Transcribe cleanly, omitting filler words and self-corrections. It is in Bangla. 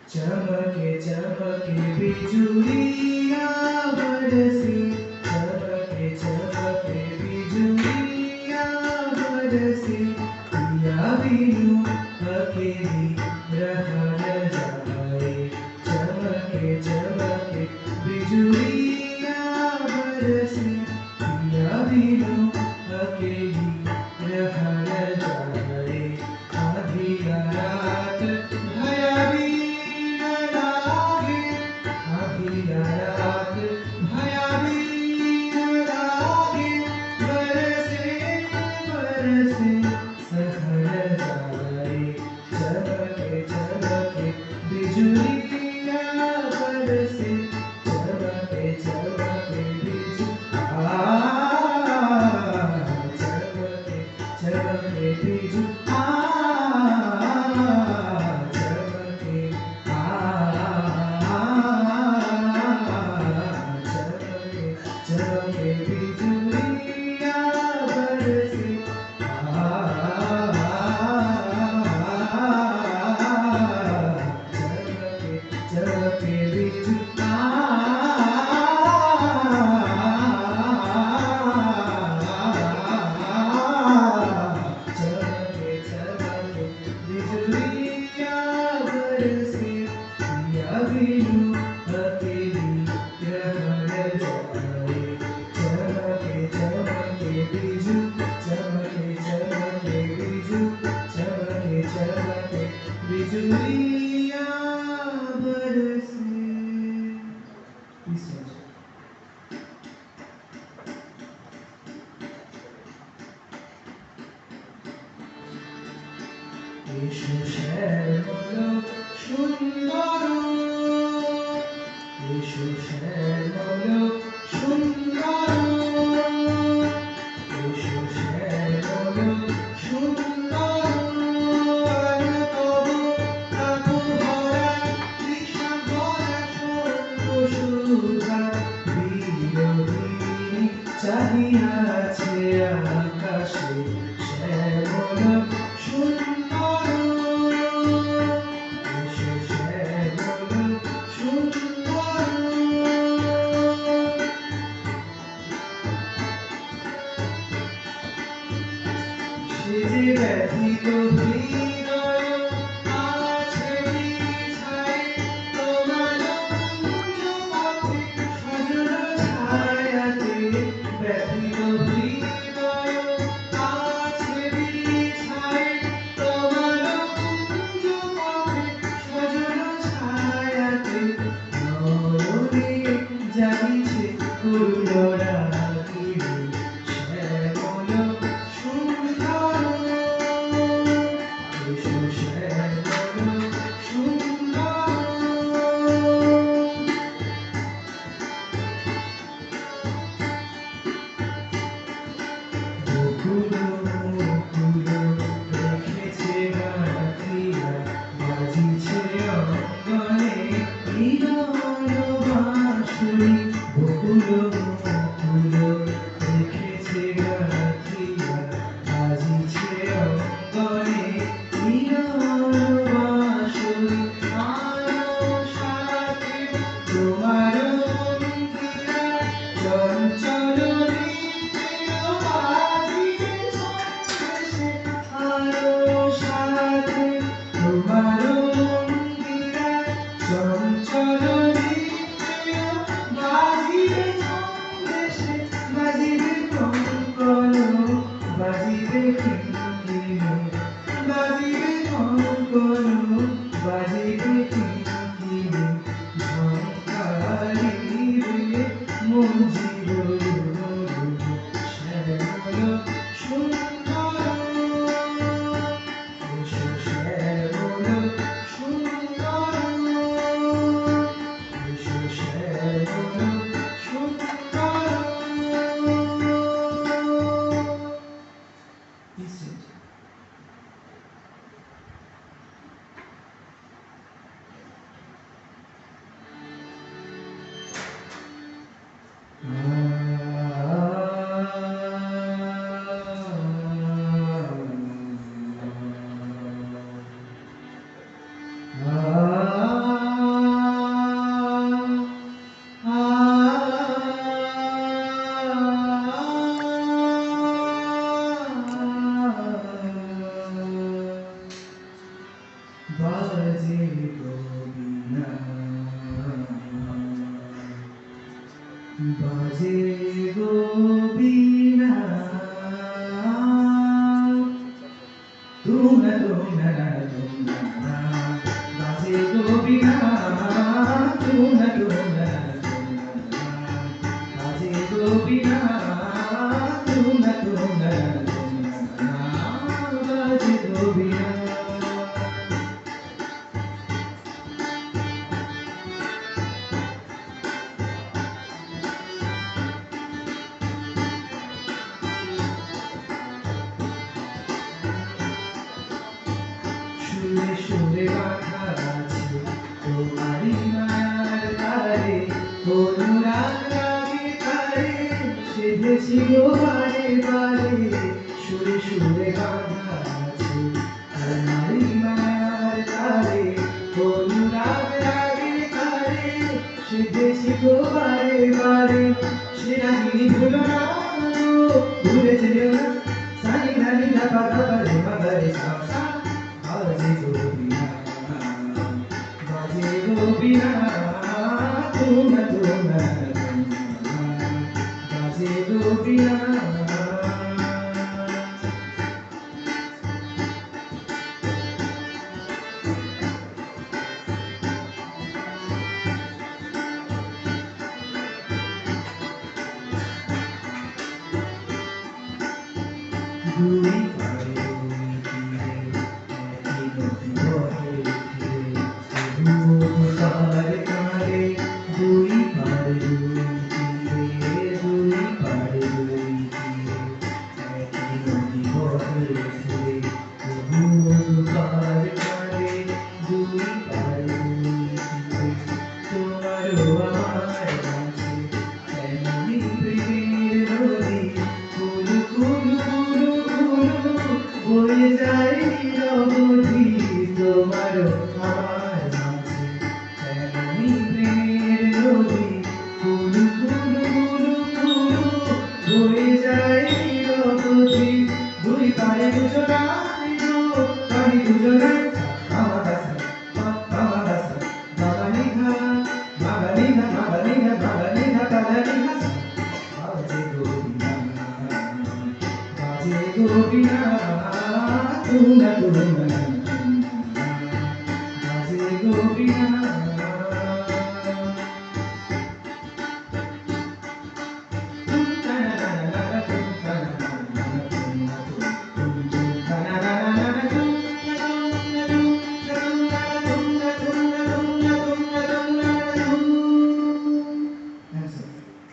चमके चमके बिजुलियाँ बरसी, चमके चमके बिजुलियाँ बरसी, पिया बिनु अकेली रह न जाए। चमके चमके बिजुलियाँ बरसी, पिया बिनु अकेली रह न जाए। आधी रात भयावी रात भयावी रागे, बरसे बरसे सहर जाए। चमके चमके बिजुलियाँ बरसे, चमके चमके चमके चमके बिजुलियाँ चमके बिजुलियाँ बरसी। चमके चमके बिजुलियाँ चमके चमके बिजुलियाँ बरसी, पिया बिनु अकेली रह न जाए। चमके चमके बिजु, चमके चमके बिजु, चमके चमके बिजुलियाँ बरसे। Please stand. এসো শ্যামল সুন্দর, এসো শ্যামল সুন্দর, এসো শ্যামল সুন্দর। তব তাপভরা তৃষা ভরা সর্বসুধা, বিরোধিনী চাহিয়াছে আকাশে শ্যামল সুন্দর। এসো শ্যামল সুন্দর। সে যে ব্যথিত হৃদয় আছে বিছায়, তোমার কুঞ্জ পথে সজল ছায়াতে। ব্যথিত হৃদয় আছে বিছায়, তোমার কুঞ্জ পথে সজল ছায়াতে। নয়নে জাগিছে করুণ রাগিনী শ্যামল সুন্দর। এসো শ্যামল সুন্দর। বকুল মুকুল রেখেছে গাঁথিয়া, বাজিছে অঙ্গনে হৃদয় বাঁশরি। বকুল মুকুল রেখেছে গাঁথিয়া, বাজিছে অঙ্গনে হৃদয় বাঁশরি। আরো সাথে তোমার অঙ্গিরা চঞ্চল নৃত্য বাজিবে ছন্দে। আরো সাথে তোমার অঙ্গিরা চঞ্চল নৃত্য বাজিবে ছন্দে। বাজিবে কঙ্কণ, বাজিবে কিঙ্কিণী, বাজিবে কঙ্কণ, বাজিবে কিঙ্কিণী। ঝঙ্কারিবে মঞ্জির শ্যামল সুন্দর। এসো শ্যামল সুন্দর, এসো শ্যামল সুন্দর। তুমনা তুমনা তুমনা বাজে গোবিনা সুরে সুরে বাঁধা আছে তোমারই মায়ার তারে অনুরাগ লাগে তারে সেধেছি গো বারে বারে সুরে সুরে বাঁধা আছে তোমারই মায়ার তারে অনুরাগ লাগে তারে সেধেছি গো বারে বারে সেরা গিরি ভুলো না ভুলে যেও না সানি ধানি ধা পা ধা পা রে মা গা রে সা সা বাজে গোবিনা বাজে গোবিনা তুমনা তুমনা বাজে গোবিনা দুই পারে দুই তীরে একই নদী বহে ধীরে শুধু তার কারে দুই পারে দুই তীরে দুই পারে দুই তীরে একই নদী বহে ধীরে শুধু তার কারে দুই পারে দুই তীরে তোমারও আমার কাছে এমনই প্রেমের নদী কুলু কুলু বয়ে যায় নিরবধি তোমারও আমার মাঝে এমনই প্রেমের নদী কুলু কুলু কুলু কুলু বয়ে যায় নিরবধি দুই পারে দুজনাই পারি দুজনাই আমার কাছে আমার কাছে বাগানিঘা বাগানিঘা বাগানিঘা বাগানিঘা বাগানিঘা বাজে গোবিনা বাজে গোবিনা তুমনা তুমনা বাজে গোবিনা